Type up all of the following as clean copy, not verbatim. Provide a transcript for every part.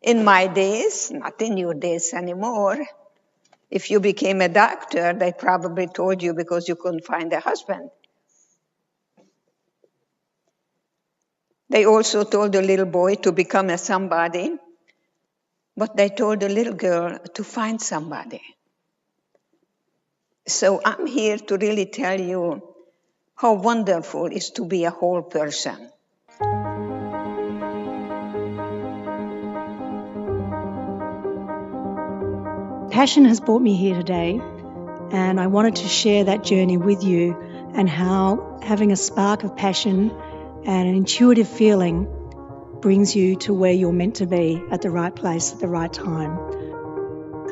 In my days, not in your days anymore, if you became a doctor, they probably told you because you couldn't find a husband. They also told the little boy to become a somebody, but they told the little girl to find somebody. So I'm here to really tell you how wonderful it is to be a whole person. Passion has brought me here today, and I wanted to share that journey with you and how having a spark of passion and an intuitive feeling brings you to where you're meant to be at the right place at the right time.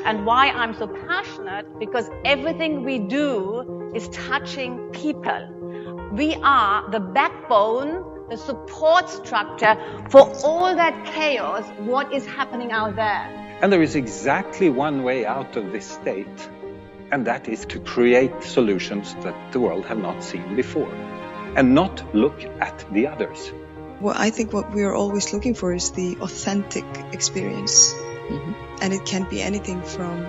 And why I'm so passionate, because everything we do is touching people. We are the backbone, the support structure for all that chaos, what is happening out there. And there is exactly one way out of this state, and that is to create solutions that the world have not seen before, and not look at the others. Well, I think what we are always looking for is the authentic experience. And it can be anything from,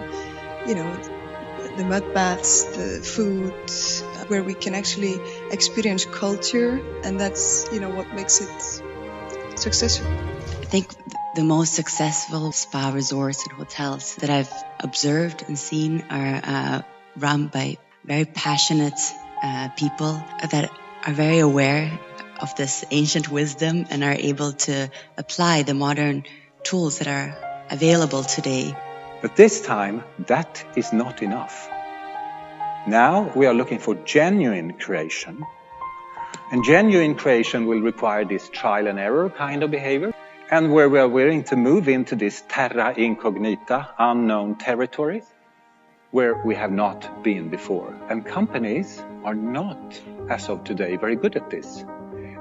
the mud baths, the food, where we can actually experience culture, and that's, what makes it successful. I think the most successful spa resorts and hotels that I've observed and seen are run by very passionate people that are very aware of this ancient wisdom and are able to apply the modern tools that are available today. But this time, that is not enough. Now we are looking for genuine creation. And genuine creation will require this trial and error kind of behavior, and where we are willing to move into this terra incognita, unknown territory, where we have not been before. And companies are not, as of today, very good at this.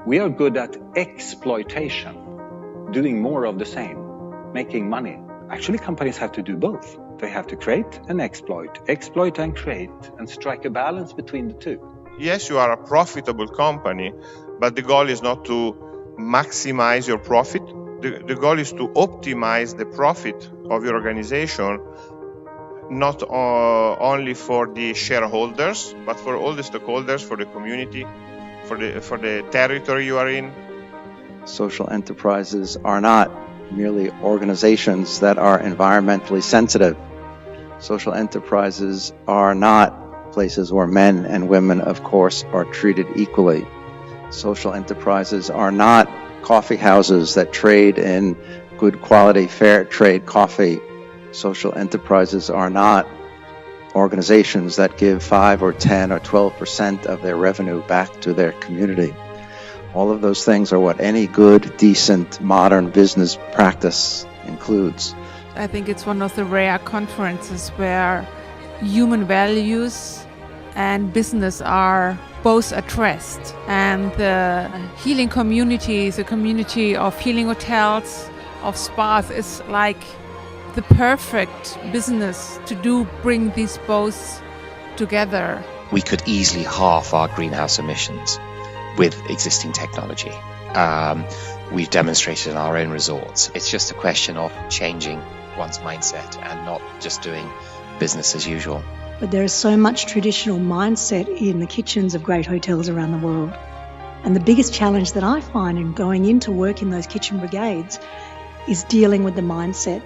We are good at exploitation, doing more of the same, making money. Actually, companies have to do both. They have to create and exploit and create, and strike a balance between the two. Yes, you are a profitable company, but the goal is not to maximize your profit. The goal is to optimize the profit of your organization, not only for the shareholders, but for all the stakeholders, for the community, for the territory you are in. Social enterprises are not merely organizations that are environmentally sensitive. Social enterprises are not places where men and women, of course, are treated equally. Social enterprises are not coffee houses that trade in good quality, fair trade coffee. Social enterprises are not organizations that give 5 or 10 or 12% of their revenue back to their community. All of those things are what any good, decent, modern business practice includes. I think it's one of the rare conferences where human values and business are both addressed. And the healing community, the community of healing hotels, of spas, is like the perfect business to bring these both together. We could easily halve our greenhouse emissions with existing technology. We've demonstrated in our own resorts. It's just a question of changing one's mindset and not just doing business as usual. But there is so much traditional mindset in the kitchens of great hotels around the world. And the biggest challenge that I find in going into work in those kitchen brigades is dealing with the mindset.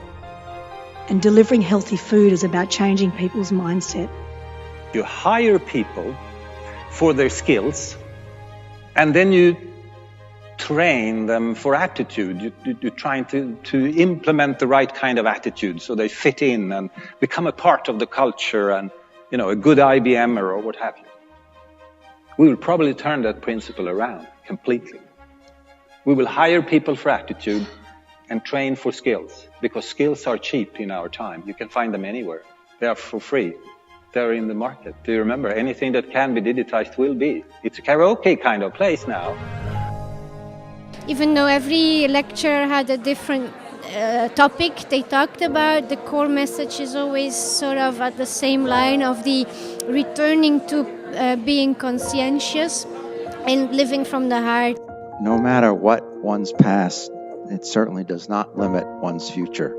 And delivering healthy food is about changing people's mindset. You hire people for their skills, and then you train them for attitude. You're trying to implement the right kind of attitude so they fit in and become a part of the culture and, a good IBMer or what have you. We will probably turn that principle around completely. We will hire people for attitude and train for skills, because skills are cheap in our time. You can find them anywhere. They are for free. They're in the market. Do you remember? Anything that can be digitized will be. It's a karaoke kind of place now. Even though every lecture had a different topic they talked about, the core message is always sort of at the same line of the returning to being conscientious and living from the heart. No matter what one's past, it certainly does not limit one's future.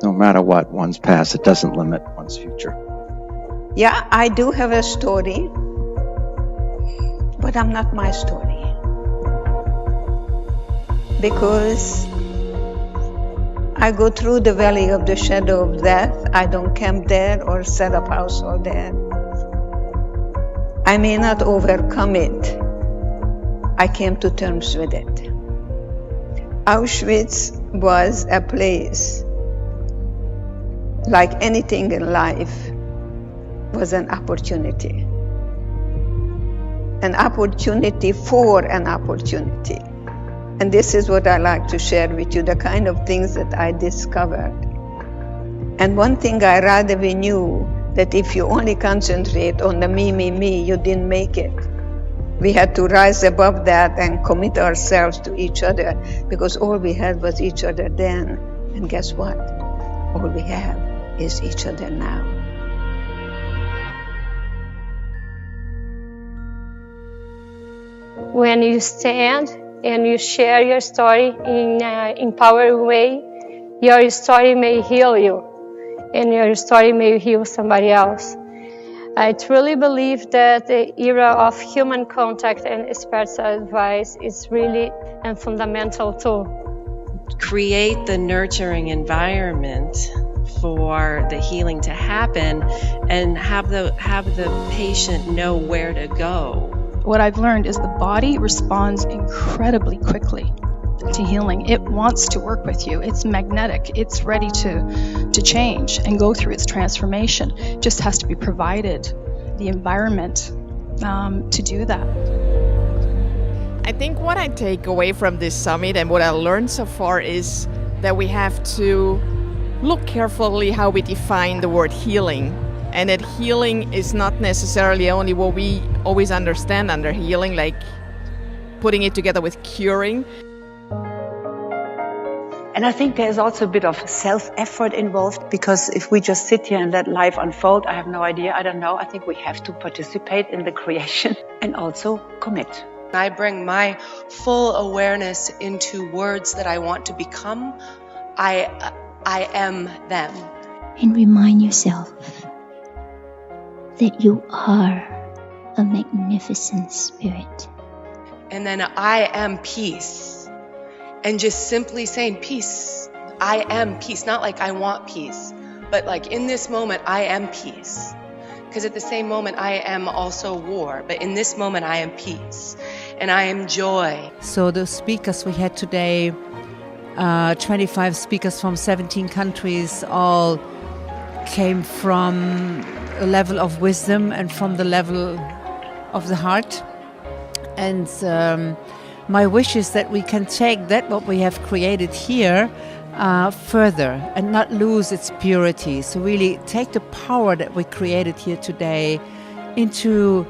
No matter what one's past, it doesn't limit one's future. Yeah, I do have a story, but I'm not my story. Because I go through the valley of the shadow of death. I don't camp there or set up household there. I may not overcome it. I came to terms with it. Auschwitz was a place, like anything in life, was an opportunity. An opportunity for an opportunity. And this is what I like to share with you, the kind of things that I discovered. And one thing I rather we knew, that if you only concentrate on the me, you didn't make it. We had to rise above that and commit ourselves to each other, because all we had was each other then. And guess what? All we have is each other now. When you stand and you share your story in an empowering way, your story may heal you, and your story may heal somebody else. I truly believe that the era of human contact and spiritual advice is really a fundamental tool. Create the nurturing environment for the healing to happen, and have the patient know where to go. What I've learned is the body responds incredibly quickly to healing. It wants to work with you. It's magnetic. It's ready to change and go through its transformation. It just has to be provided the environment to do that. I think what I take away from this summit and what I learned so far is that we have to look carefully how we define the word healing. And that healing is not necessarily only what we always understand under healing, like putting it together with curing. And I think there's also a bit of self-effort involved, because if we just sit here and let life unfold, I have no idea, I don't know. I think we have to participate in the creation and also commit. I bring my full awareness into words that I want to become. I am them. And remind yourself that you are a magnificent spirit. And then I am peace. And just simply saying peace. I am peace. Not like I want peace, but like in this moment, I am peace. Because at the same moment, I am also war. But in this moment, I am peace. And I am joy. So the speakers we had today, 25 speakers from 17 countries, all came from a level of wisdom and from the level of the heart. And my wish is that we can take that what we have created here further and not lose its purity. So really take the power that we created here today into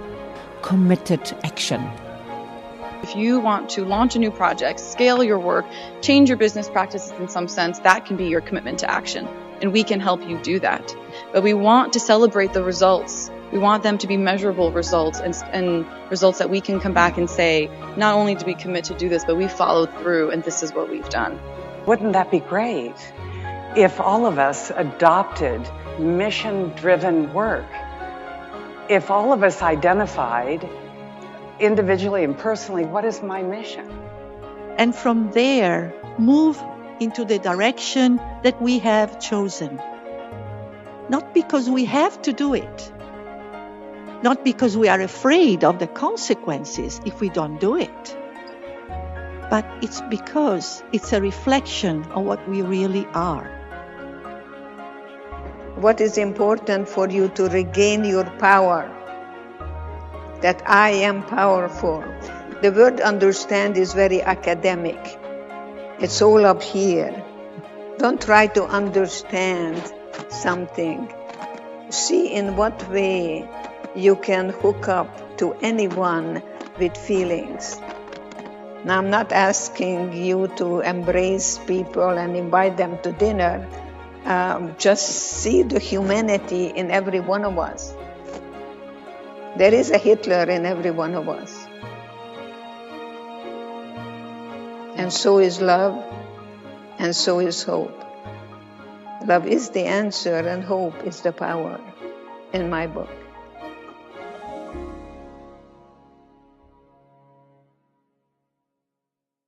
committed action. If you want to launch a new project, scale your work, change your business practices in some sense, that can be your commitment to action. And we can help you do that. But we want to celebrate the results. We want them to be measurable results and results that we can come back and say, not only did we commit to do this, but we followed through and this is what we've done. Wouldn't that be great if all of us adopted mission-driven work? If all of us identified individually and personally, what is my mission? And from there, move into the direction that we have chosen. Not because we have to do it. Not because we are afraid of the consequences if we don't do it. But it's because it's a reflection of what we really are. What is important for you to regain your power? That I am powerful. The word understand is very academic. It's all up here. Don't try to understand something. See in what way you can hook up to anyone with feelings. Now, I'm not asking you to embrace people and invite them to dinner. Just see the humanity in every one of us. There is a Hitler in every one of us. And so is love, and so is hope. Love is the answer and hope is the power in my book.